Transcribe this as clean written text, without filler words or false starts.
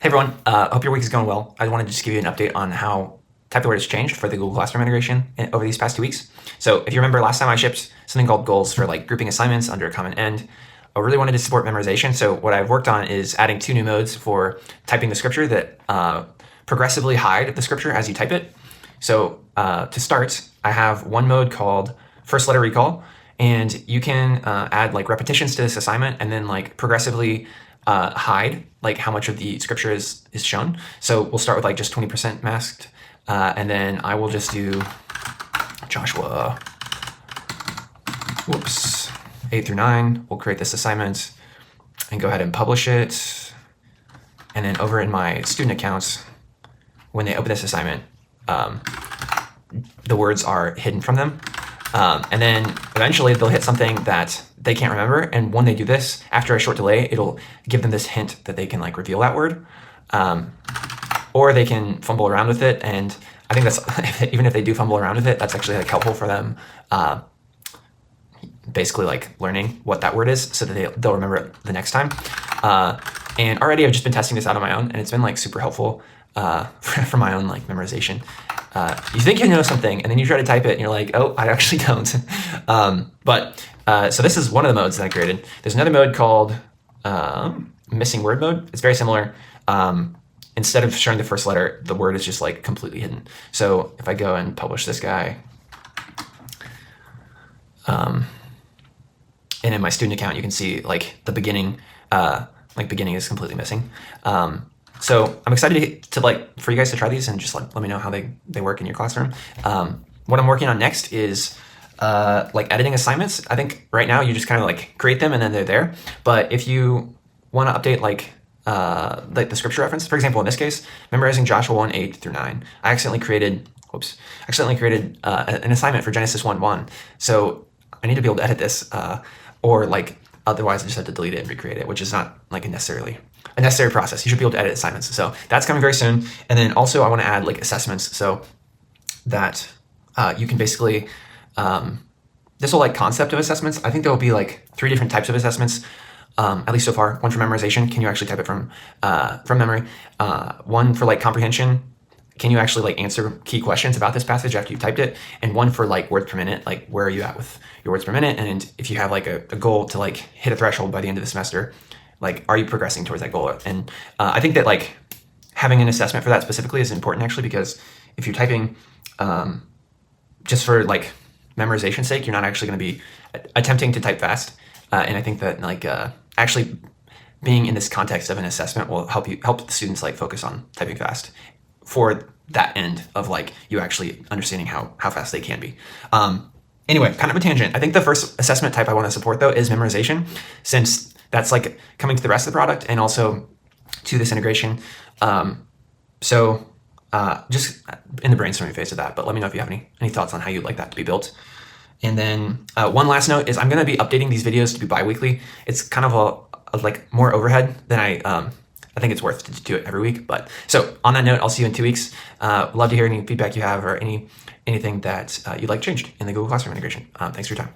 Hey everyone, hope your week is going well. I wanted to just give you an update on how Type the Word has changed for the Google Classroom integration over these past 2 weeks. So if you remember last time I shipped something called goals for like grouping assignments under a common end. I really wanted to support memorization. So what I've worked on is adding 2 new modes for typing the scripture that progressively hide the scripture as you type it. So to start, I have one mode called first letter recall, and you can add like repetitions to this assignment and then like progressively hide like how much of the scripture is shown. So we'll start with like just 20% masked, and then I will just do Joshua, 8 through 9. We'll create this assignment and go ahead and publish it. And then over in my student accounts, when they open this assignment, the words are hidden from them. And then eventually they'll hit something that they can't remember. And when they do this, after a short delay, it'll give them this hint that they can like reveal that word. Or they can fumble around with it. And I think that's, even if they do fumble around with it, that's actually like helpful for them, basically like learning what that word is so that they'll remember it the next time. And already I've just been testing this out on my own, and it's been like super helpful for my own like memorization. You think you know something, and then you try to type it, and you're like, oh, I actually don't. So this is one of the modes that I created. There's another mode called missing word mode. It's very similar. Instead of showing the first letter, the word is just like completely hidden. So if I go and publish this guy, and in my student account, you can see like the beginning, beginning is completely missing. So I'm excited to like for you guys to try these and just like let me know how they work in your classroom. What I'm working on next is like editing assignments. I think right now you just kind of like create them and then they're there. But if you want to update like the scripture reference, for example, in this case, memorizing Joshua 1, 8 through 9, I accidentally created an assignment for Genesis 1:1. So I need to be able to edit this, or like otherwise I just have to delete it and recreate it, which is not like a necessary process. You should be able to edit assignments. So that's coming very soon. And then also I want to add like assessments so that you can basically, this whole like concept of assessments, I think there will be like 3 different types of assessments, at least so far. One for memorization, can you actually type it from memory? One for like comprehension, can you actually like answer key questions about this passage after you've typed it? And one for like words per minute, like where are you at with your words per minute? And if you have like a goal to like hit a threshold by the end of the semester, like, are you progressing towards that goal? And I think that like having an assessment for that specifically is important actually, because if you're typing just for like memorization's sake, you're not actually going to be attempting to type fast. And I think that like actually being in this context of an assessment will help the students like focus on typing fast for that end of like you actually understanding how fast they can be. Anyway, kind of a tangent. I think the first assessment type I want to support though is memorization, since that's like coming to the rest of the product and also to this integration. Just in the brainstorming phase of that, but let me know if you have any thoughts on how you'd like that to be built. And then one last note is I'm going to be updating these videos to be bi-weekly. It's kind of a like more overhead than I think it's worth to do it every week. But so on that note, I'll see you in 2 weeks. Love to hear any feedback you have or anything that you'd like changed in the Google Classroom integration. Thanks for your time.